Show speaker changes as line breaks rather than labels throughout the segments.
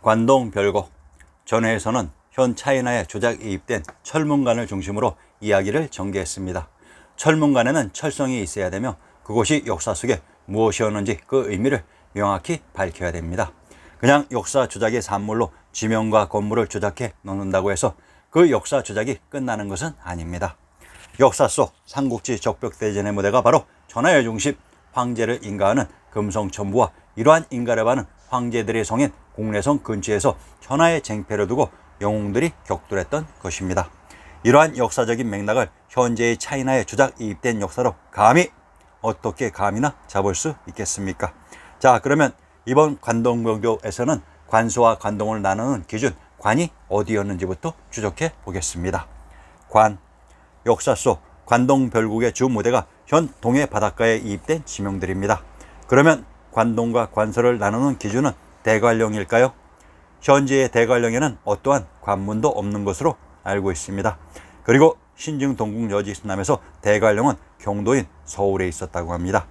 관동 별곡. 전회에서는 현 차이나에 조작 이입된 철문관을 중심으로 이야기를 전개했습니다. 철문관에는 철성이 있어야 되며 그곳이 역사 속에 무엇이었는지 그 의미를 명확히 밝혀야 됩니다. 그냥 역사 조작의 산물로 지명과 건물을 조작해 놓는다고 해서 그 역사 조작이 끝나는 것은 아닙니다. 역사 속 삼국지 적벽대전의 무대가 바로 천하의 중심 황제를 인가하는 금성천부와 이러한 인가를 받는 황제들의 성인 공례성 근처에서 천하의 쟁패를 두고 영웅들이 격돌했던 것입니다. 이러한 역사적인 맥락을 현재의 차이나에 조작 이입된 역사로 어떻게 감이나 잡을 수 있겠습니까? 자, 그러면 이번 관동별곡에서는 관소와 관동을 나누는 기준, 관이 어디였는지부터 추적해 보겠습니다. 관, 역사 속 관동별곡의 주 무대가 현 동해 바닷가에 이입된 지명들입니다. 그러면 관동과 관서를 나누는 기준은 대관령일까요? 현재의 대관령에는 어떠한 관문도 없는 것으로 알고 있습니다. 그리고 신증동국 여지신남에서 대관령은 경도인 서울에 있었다고 합니다.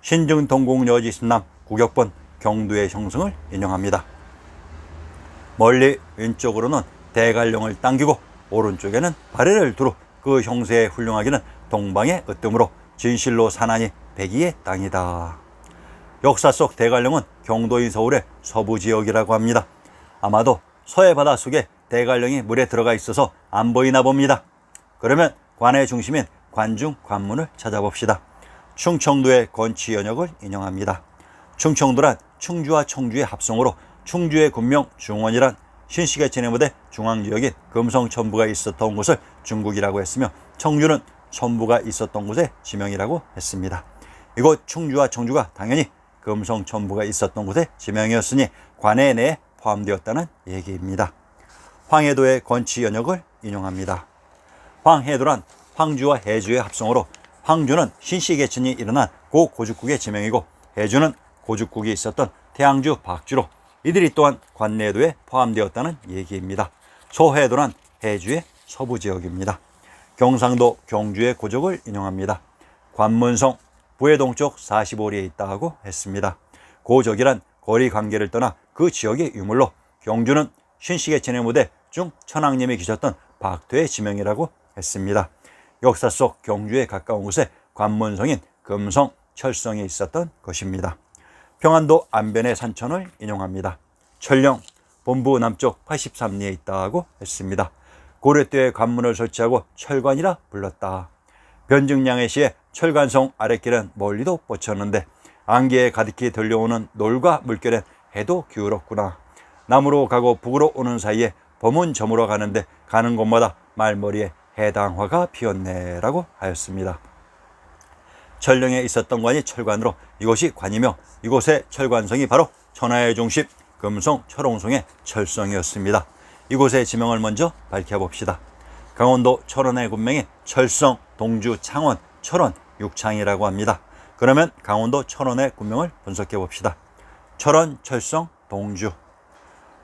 신증동국 여지신남 국역본 경도의 형성을 인용합니다. 멀리 왼쪽으로는 대관령을 당기고 오른쪽에는 발해를 두루 그 형세에 훌륭하기는 동방의 으뜸으로 진실로 산하니 백이의 땅이다. 역사 속 대관령은 경도인 서울의 서부 지역이라고 합니다. 아마도 서해 바다 속에 대관령이 물에 들어가 있어서 안 보이나 봅니다. 그러면 관의 중심인 관중 관문을 찾아봅시다. 충청도의 건치 연역을 인용합니다. 충청도란 충주와 청주의 합성어로 충주의 군명 중원이란 신식의 진해무대 중앙지역인 금성천부가 있었던 곳을 중국이라고 했으며 청주는 천부가 있었던 곳의 지명이라고 했습니다. 이곳 충주와 청주가 당연히 금성천부가 있었던 곳의 지명이었으니 관해 내에 포함되었다는 얘기입니다. 황해도의 건치 연역을 인용합니다. 황해도란 황주와 해주의 합성어로 황주는 신시계천이 일어난 고 고죽국의 지명이고 해주는 고죽국이 있었던 태양주 박주로 이들이 또한 관내도에 포함되었다는 얘기입니다. 소해도란 해주의 서부 지역입니다. 경상도 경주의 고족을 인용합니다. 관문성 부해 동쪽 45리에 있다고 했습니다. 고족이란 거리 관계를 떠나 그 지역의 유물로 경주는 신식의 진해무대 중 천왕님이 계셨던 박토의 지명이라고 했습니다. 역사 속 경주에 가까운 곳에 관문성인 금성, 철성이 있었던 것입니다. 평안도 안변의 산천을 인용합니다. 철령, 본부 남쪽 83리에 있다고 했습니다. 고려 때에 관문을 설치하고 철관이라 불렀다. 변증량의 시에 철관성 아랫길은 멀리도 뻗쳤는데 안개에 가득히 들려오는 놀과 물결엔 해도 기울었구나. 남으로 가고 북으로 오는 사이에 범은 저물어 가는데 가는 곳마다 말머리에 해당화가 피었네 라고 하였습니다. 철령에 있었던 관이 철관으로 이곳이 관이며 이곳의 철관성이 바로 천하의 중심 금성 철옹성의 철성이었습니다. 이곳의 지명을 먼저 밝혀봅시다. 강원도 철원의 군명인 철성, 동주, 창원, 철원, 육창이라고 합니다. 그러면 강원도 철원의 군명을 분석해 봅시다. 철원, 철성, 동주.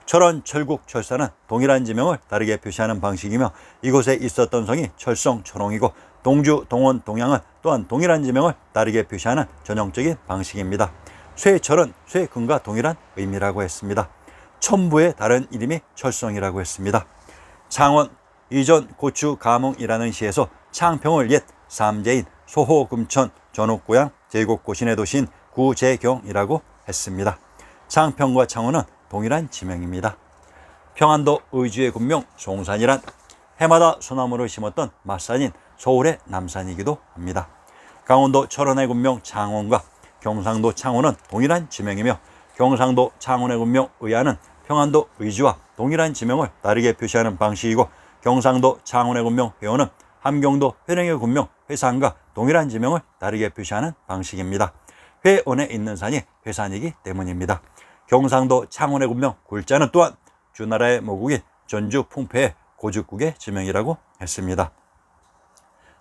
철원, 철국, 철사는 동일한 지명을 다르게 표시하는 방식이며 이곳에 있었던 성이 철성, 철옹이고 동주, 동원, 동양은 또한 동일한 지명을 다르게 표시하는 전형적인 방식입니다. 쇠철은 쇠금과 동일한 의미라고 했습니다. 천부의 다른 이름이 철성이라고 했습니다. 창원, 이전 고추 가몽이라는 시에서 창평을 옛 삼재인 소호금천 전옥고향 제국고신의 도시인 구제경이라고 했습니다. 창평과 창원은 동일한 지명입니다. 평안도 의주의 군명 송산이란 해마다 소나무를 심었던 맛산인 서울의 남산이기도 합니다. 강원도 철원의 군명 창원과 경상도 창원은 동일한 지명이며 경상도 창원의 군명 의안은 평안도 의주와 동일한 지명을 다르게 표시하는 방식이고 경상도 창원의 군명 회원은 함경도 회령의 군명 회산과 동일한 지명을 다르게 표시하는 방식입니다. 회원에 있는 산이 회산이기 때문입니다. 경상도 창원의 군명 굴자는 또한 주나라의 모국인 전주 풍패의 고죽국의 지명이라고 했습니다.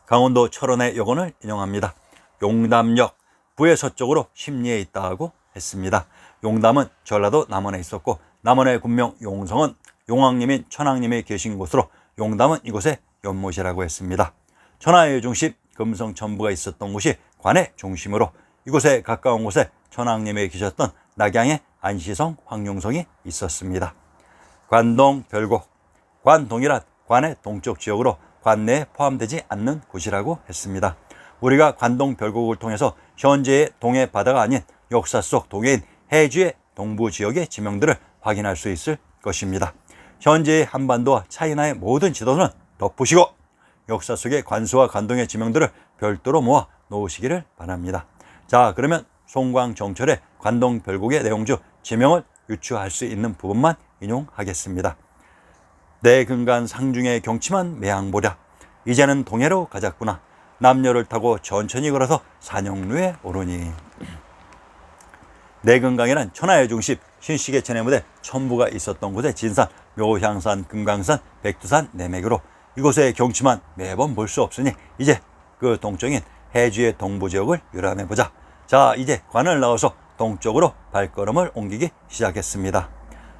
강원도 철원의 여건을 인용합니다. 용담역 부의 서쪽으로 심리에 있다고 했습니다. 용담은 전라도 남원에 있었고 남원의 군명 용성은 용왕님인 천왕님이 계신 곳으로 용담은 이곳의 연못이라고 했습니다. 천하의 중심 금성천부가 있었던 곳이 관의 중심으로 이곳에 가까운 곳에 천왕님이 계셨던 낙양의 안시성, 황룡성이 있었습니다. 관동 별곡. 관동이란 관의 동쪽 지역으로 관내에 포함되지 않는 곳이라고 했습니다. 우리가 관동 별곡을 통해서 현재의 동해 바다가 아닌 역사 속 동해인 해주의 동부 지역의 지명들을 확인할 수 있을 것입니다. 현재의 한반도와 차이나의 모든 지도는 덮으시고 역사 속의 관수와 관동의 지명들을 별도로 모아 놓으시기를 바랍니다. 자, 그러면 송광정철의 관동 별곡의 내용 중 지명을 유추할 수 있는 부분만 인용하겠습니다. 내 근간 상중의 경치만 매항보랴. 이제는 동해로 가자꾸나. 남녀를 타고 천천히 걸어서 산영루에 오르니. 내근강이란 천하의 중심, 신식의 천해무대 천부가 있었던 곳의 진산, 묘향산, 금강산, 백두산 내맥으로 이곳의 경치만 매번 볼 수 없으니 이제 그 동쪽인 해주의 동부 지역을 유람해보자. 자, 이제 관을 나와서 동쪽으로 발걸음을 옮기기 시작했습니다.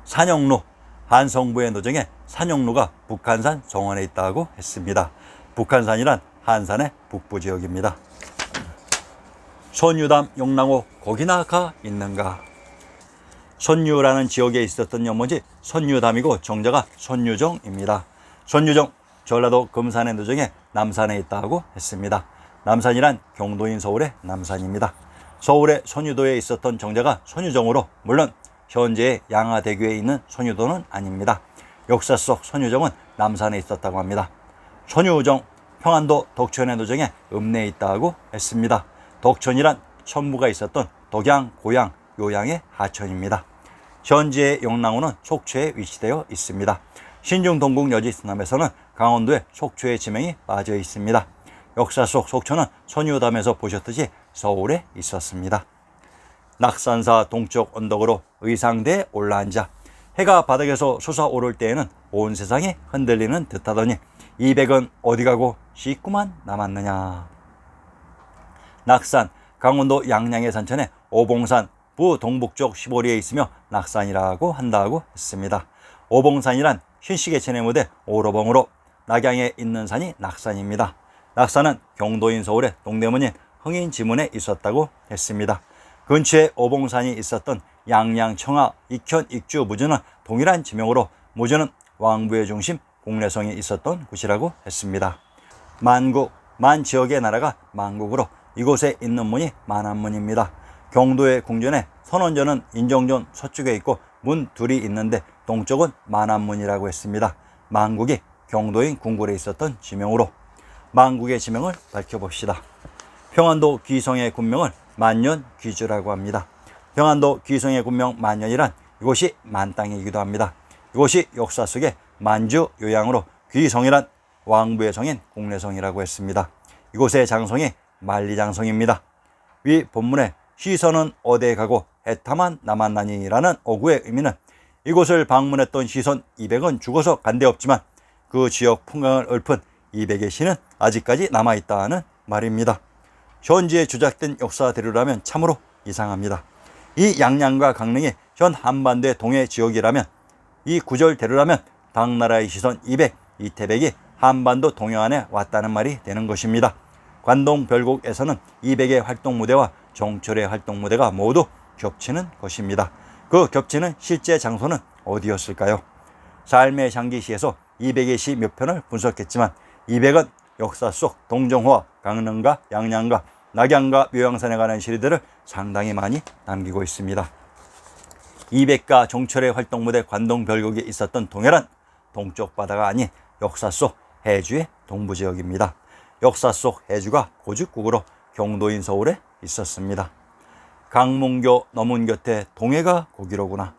산영루, 한성부의 노정에 산영루가 북한산 정원에 있다고 했습니다. 북한산이란 한산의 북부 지역입니다. 손유담 용랑호 거기나 가 있는가. 손유라는 지역에 있었던 연못이 손유담이고 정자가 손유정입니다. 손유정, 전라도 금산의 노정에 남산에 있다고 했습니다. 남산이란 경도인 서울의 남산입니다. 서울의 손유도에 있었던 정자가 손유정으로, 물론 현재의 양화대교에 있는 손유도는 아닙니다. 역사 속 손유정은 남산에 있었다고 합니다. 손유정, 평안도 덕천의 노정에 읍내에 있다고 했습니다. 덕천이란 천부가 있었던 덕양, 고양, 요양의 하천입니다. 현재의 영랑호는 속초에 위치되어 있습니다. 신중 동국 여지스남에서는 강원도의 속초의 지명이 빠져 있습니다. 역사 속 속초는 손유담에서 보셨듯이 서울에 있었습니다. 낙산사 동쪽 언덕으로 의상대에 올라앉아 해가 바닥에서 솟아오를 때에는 온 세상이 흔들리는 듯하더니 200은 어디 가고 씻구만 남았느냐. 낙산, 강원도 양양의 산천에 오봉산 부동북쪽 시보리에 있으며 낙산이라고 한다고 했습니다. 오봉산이란 신식의 천해무대 오로봉으로 낙양에 있는 산이 낙산입니다. 낙산은 경도인 서울의 동대문인 흥인지문에 있었다고 했습니다. 근처에 오봉산이 있었던 양양, 청하, 익현, 익주, 무주는 동일한 지명으로 무주는 왕부의 중심 공래성이 있었던 곳이라고 했습니다. 만국, 만 지역의 나라가 만국으로 이곳에 있는 문이 만안문입니다. 경도의 궁전에 선원전은 인정전 서쪽에 있고 문 둘이 있는데 동쪽은 만안문이라고 했습니다. 만국이 경도인 궁궐에 있었던 지명으로 만국의 지명을 밝혀봅시다. 평안도 귀성의 군명을 만년 귀주라고 합니다. 평안도 귀성의 군명 만년이란 이곳이 만땅이기도 합니다. 이곳이 역사 속에 만주 요양으로 귀성이란 왕부의 성인 공래성이라고 했습니다. 이곳의 장성이 만리장성입니다. 위 본문에 시선은 어디에 가고 해타만 남았나니라는 어구의 의미는 이곳을 방문했던 시선 200은 죽어서 간 데 없지만 그 지역 풍광을 읊은 200의 시는 아직까지 남아있다는 말입니다. 현지에 주작된 역사대로라면 참으로 이상합니다. 이 양양과 강릉이 현 한반도의 동해 지역이라면, 이 구절대로라면 당나라의 시선 200, 이태백이 한반도 동해안에 왔다는 말이 되는 것입니다. 관동 별곡에서는 200의 활동 무대와 정철의 활동 무대가 모두 겹치는 것입니다. 그 겹치는 실제 장소는 어디였을까요? 삶의 향기시에서 200의 시 몇 편을 분석했지만 200은 역사 속 동정호와 강릉과 양양과 낙양과 묘양산에 관한 시리들을 상당히 많이 남기고 있습니다. 200과 정철의 활동 무대 관동 별곡에 있었던 동해란 동쪽 바다가 아닌 역사 속 해주의 동부 지역입니다. 역사 속 해주가 고죽국으로 경도인 서울에 있었습니다. 강문교 너문 곁에 동해가 고기로구나.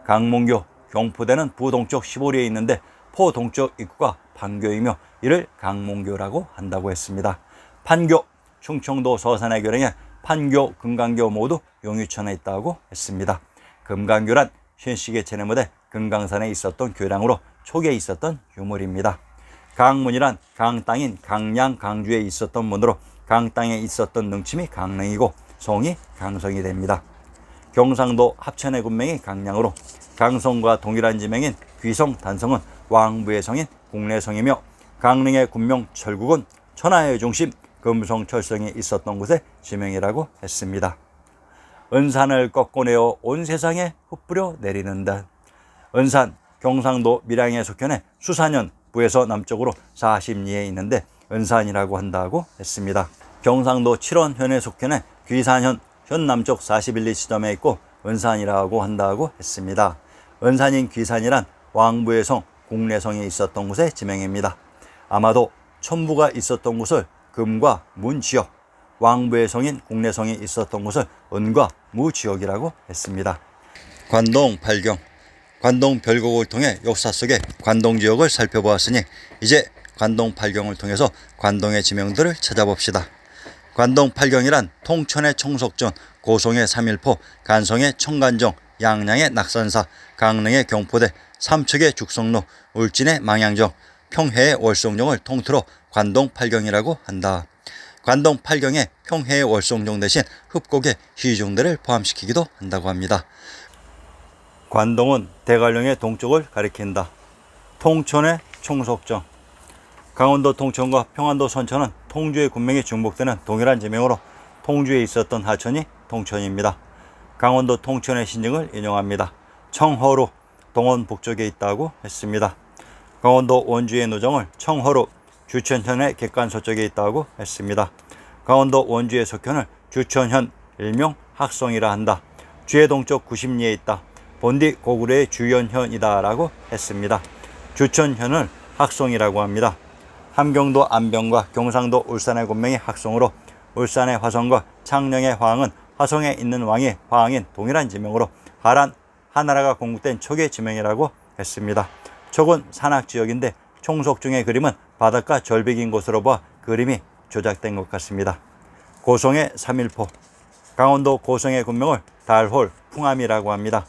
강문교 경포대는 부동쪽 시보리에 있는데 포동쪽 입구가 판교이며 이를 강문교라고 한다고 했습니다. 판교, 충청도 서산의 교량에 판교, 금강교 모두 용유천에 있다고 했습니다. 금강교란 신식의 천해무대 금강산에 있었던 교량으로 초기에 있었던 유물입니다. 강문이란 강땅인 강양, 강주에 있었던 문으로 강땅에 있었던 능침이 강릉이고 성이 강성이 됩니다. 경상도 합천의 군명이 강량으로 강성과 동일한 지명인 귀성, 단성은 왕부의 성인 공래성이며 강릉의 군명 철국은 천하의 중심 금성철성이 있었던 곳의 지명이라고 했습니다. 은산을 꺾어내어 온 세상에 흩뿌려 내리는 듯. 은산, 경상도 밀양에 속현해 수산현 부에서 남쪽으로 40리에 있는데 은산이라고 한다고 했습니다. 경상도 칠원현에 속현해 귀산현 현 남쪽 41리 지점에 있고 은산이라고 한다고 했습니다. 은산인 귀산이란 왕부의 성 공내성이 있었던 곳의 지명입니다. 아마도 천부가 있었던 곳을 금과 문 지역, 왕부의 성인 공내성이 있었던 곳을 은과 무 지역이라고 했습니다. 관동 발경, 관동 별곡을 통해 역사 속의 관동 지역을 살펴보았으니 이제 관동 발경을 통해서 관동의 지명들을 찾아봅시다. 관동 팔경이란 통천의 청석전, 고성의 삼일포, 간성의 청간정, 양양의 낙산사, 강릉의 경포대, 삼척의 죽성로, 울진의 망양정, 평해의 월성정을 통틀어 관동 팔경이라고 한다. 관동 팔경에 평해의 월성정 대신 흡곡의 희중대를 포함시키기도 한다고 합니다. 관동은 대관령의 동쪽을 가리킨다. 통천의 청석정, 강원도 통천과 평안도 선천은 통주의 군명이 중복되는 동일한 지명으로 통주에 있었던 하천이 통천입니다. 강원도 통천의 신증을 인용합니다. 청허루, 동원 북쪽에 있다고 했습니다. 강원도 원주의 노정을 청허루, 주천현의 객관 서쪽에 있다고 했습니다. 강원도 원주의 석현을 주천현, 일명 학성이라 한다. 주의 동쪽 90리에 있다. 본디 고구려의 주연현이다 라고 했습니다. 주천현을 학성이라고 합니다. 함경도 안병과 경상도 울산의 군명이 학성으로 울산의 화성과 창녕의 화항은 화성에 있는 왕이 화항인 동일한 지명으로 하나라가 건국된 촉의 지명이라고 했습니다. 촉은 산악지역인데 총석중의 그림은 바닷가 절벽인 곳으로 봐 그림이 조작된 것 같습니다. 고성의 삼일포, 강원도 고성의 군명을 달홀, 풍암이라고 합니다.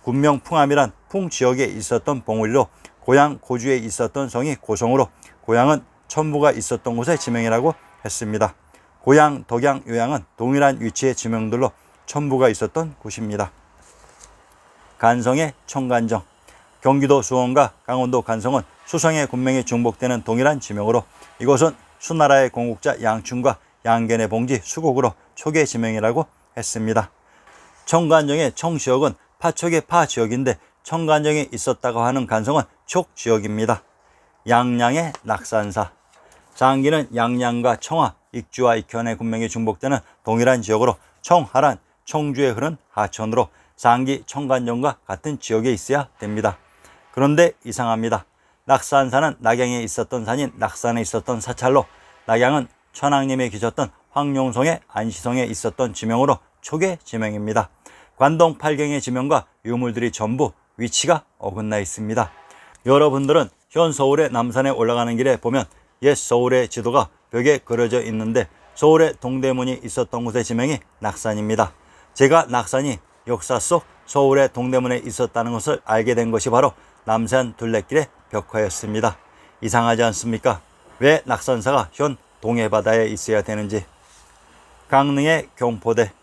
군명 풍암이란 풍지역에 있었던 봉우리로 고향 고주에 있었던 성이 고성으로 고향은 천부가 있었던 곳의 지명이라고 했습니다. 고향, 덕양, 요양은 동일한 위치의 지명들로 천부가 있었던 곳입니다. 간성의 청간정, 경기도 수원과 강원도 간성은 수성의 군명이 중복되는 동일한 지명으로 이곳은 수나라의 건국자 양춘과 양견의 봉지 수곡으로 촉의 지명이라고 했습니다. 청간정의 청지역은 파촉의 파지역인데 청간정이 있었다고 하는 간성은 촉지역입니다. 양양의 낙산사, 장기는 양양과 청하, 익주와 익현의 군명이 중복되는 동일한 지역으로 청하란 청주에 흐른 하천으로 장기 청간정과 같은 지역에 있어야 됩니다. 그런데 이상합니다. 낙산사는 낙양에 있었던 산인 낙산에 있었던 사찰로 낙양은 천왕님이 계셨던 황룡성의 안시성에 있었던 지명으로 촉의 지명입니다. 관동 팔경의 지명과 유물들이 전부 위치가 어긋나 있습니다. 여러분들은 현 서울의 남산에 올라가는 길에 보면 옛 서울의 지도가 벽에 그려져 있는데 서울의 동대문이 있었던 곳의 지명이 낙산입니다. 제가 낙산이 역사 속 서울의 동대문에 있었다는 것을 알게 된 것이 바로 남산 둘레길의 벽화였습니다. 이상하지 않습니까? 왜 낙산사가 현 동해바다에 있어야 되는지. 강릉의 경포대,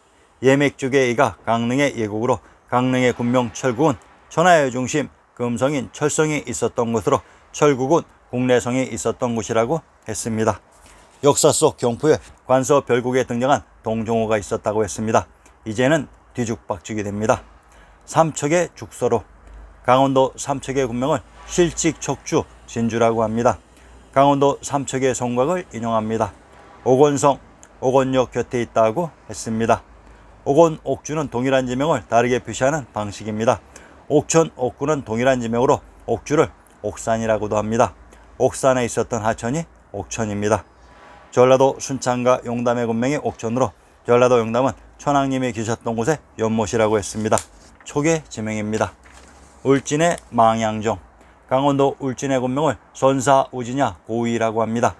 예맥주의 이가 강릉의 예국으로 강릉의 군명 철국은 천하의 중심 금성인 철성이 있었던 곳으로 철국은 공내성이 있었던 곳이라고 했습니다. 역사 속 경포에 관서 별곡에 등장한 동종호가 있었다고 했습니다. 이제는 뒤죽박죽이 됩니다. 삼척의 죽서로, 강원도 삼척의 군명을 실직척주 진주라고 합니다. 강원도 삼척의 성곽을 인용합니다. 옥원성, 옥원역 곁에 있다고 했습니다. 옥원, 옥주는 동일한 지명을 다르게 표시하는 방식입니다. 옥천, 옥구는 동일한 지명으로 옥주를 옥산이라고도 합니다. 옥산에 있었던 하천이 옥천입니다. 전라도 순창과 용담의 군명이 옥천으로 전라도 용담은 천왕님이 계셨던 곳의 연못이라고 했습니다. 촉의 지명입니다. 울진의 망양정, 강원도 울진의 군명을 선사우지냐 고위라고 합니다.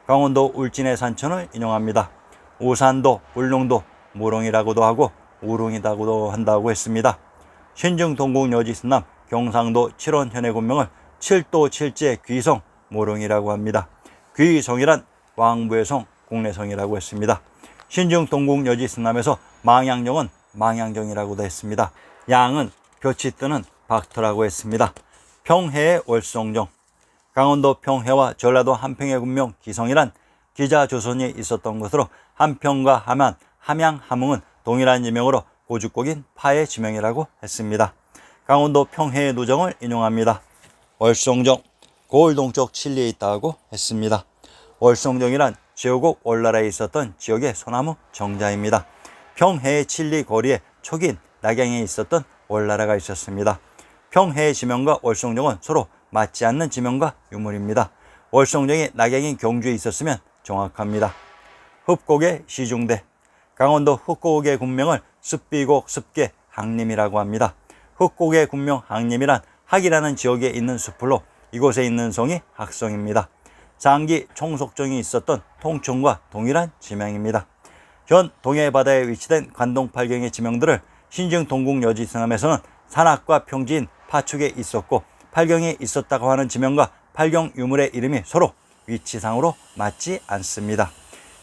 강원도 울진의 산천을 인용합니다. 우산도, 울릉도, 무롱이라고도 하고 우릉이라고도 한다고 했습니다. 신증 동국 여지스남 경상도 칠원현의 군명을 칠도 칠지의 귀성 무릉이라고 합니다. 귀성이란 왕부의 성 공내성이라고 했습니다. 신증 동국 여지스남에서 망양정은 망양정이라고도 했습니다. 양은 볕이 뜨는 박터라고 했습니다. 평해의 월성정, 강원도 평해와 전라도 한평의 군명 기성이란 기자조선이 있었던 것으로 한평과 함안, 함양, 함흥은 동일한 지명으로 고죽곡인 파의 지명이라고 했습니다. 강원도 평해의 노정을 인용합니다. 월송정, 고을 동쪽 칠리에 있다고 했습니다. 월송정이란 제후국 월나라에 있었던 지역의 소나무 정자입니다. 평해 칠리 거리에 초긴 낙양에 있었던 월나라가 있었습니다. 평해 지명과 월송정은 서로 맞지 않는 지명과 유물입니다. 월송정이 낙양인 경주에 있었으면 정확합니다. 흡곡의 시중대, 강원도 흡곡의 군명을 습비곡 습계 항림이라고 합니다. 흡곡의 군명 항림이란 학이라는 지역에 있는 숲으로 이곳에 있는 성이 학성입니다. 장기 총속정이 있었던 통촌과 동일한 지명입니다. 현 동해 바다에 위치된 관동 팔경의 지명들을 신증 동국 여지승함에서는 산악과 평지인 파축에 있었고 팔경에 있었다고 하는 지명과 팔경 유물의 이름이 서로 위치상으로 맞지 않습니다.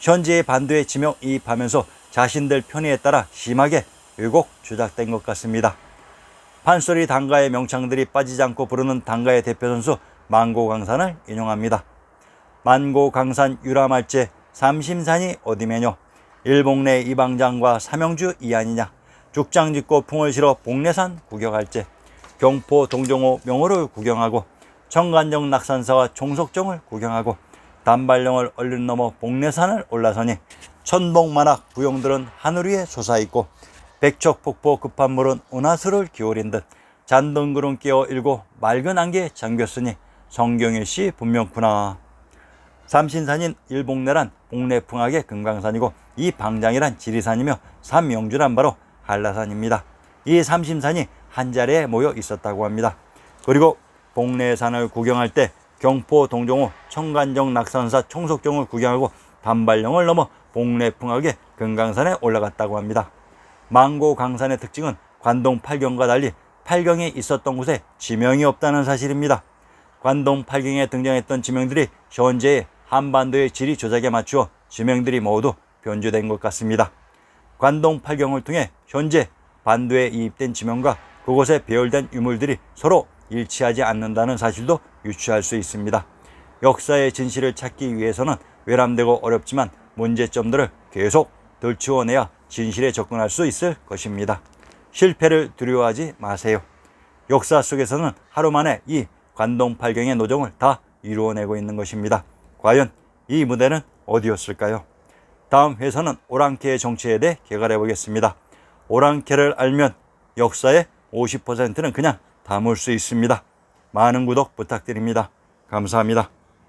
현재의 반도에 지명 이입하면서 자신들 편의에 따라 심하게 왜곡 조작된 것 같습니다. 판소리 단가의 명창들이 빠지지 않고 부르는 단가의 대표 선수 만고강산을 인용합니다. 만고강산 유라말제 삼심산이 어디매뇨. 일봉내 이방장과 삼영주 이안이냐. 죽장 짓고 풍을 실어 복례산 구경할제. 경포 동정호 명호를 구경하고 청간정 낙산사와 종속정을 구경하고 단발령을 얼른 넘어 복례산을 올라서니 천복만악 부용들은 하늘 위에 솟아있고 백척폭포 급한 물은 은하수를 기울인 듯 잔등구름 끼어 일고 맑은 안개 잠겼으니 성경일시 분명구나. 삼신산인 일봉내란 복례풍악의 금강산이고 이 방장이란 지리산이며 삼명주란 바로 한라산입니다. 이 삼심산이 한자리에 모여 있었다고 합니다. 그리고 복례산을 구경할 때 경포 동정호 청간정 낙산사 총속정을 구경하고 단발령을 넘어 복례풍악의 금강산에 올라갔다고 합니다. 만고강산의 특징은 관동 팔경과 달리 팔경에 있었던 곳에 지명이 없다는 사실입니다. 관동 팔경에 등장했던 지명들이 현재의 한반도의 지리 조작에 맞추어 지명들이 모두 변주된 것 같습니다. 관동 팔경을 통해 현재 반도에 이입된 지명과 그곳에 배열된 유물들이 서로 일치하지 않는다는 사실도 유추할 수 있습니다. 역사의 진실을 찾기 위해서는 외람되고 어렵지만 문제점들을 계속 들추어내야 진실에 접근할 수 있을 것입니다. 실패를 두려워하지 마세요. 역사 속에서는 하루 만에 이 관동팔경의 노정을 다 이루어내고 있는 것입니다. 과연 이 무대는 어디였을까요? 다음 회에서는 오랑캐의 정체에 대해 개괄해 보겠습니다. 오랑캐를 알면 역사의 50%는 그냥 담을 수 있습니다. 많은 구독 부탁드립니다. 감사합니다.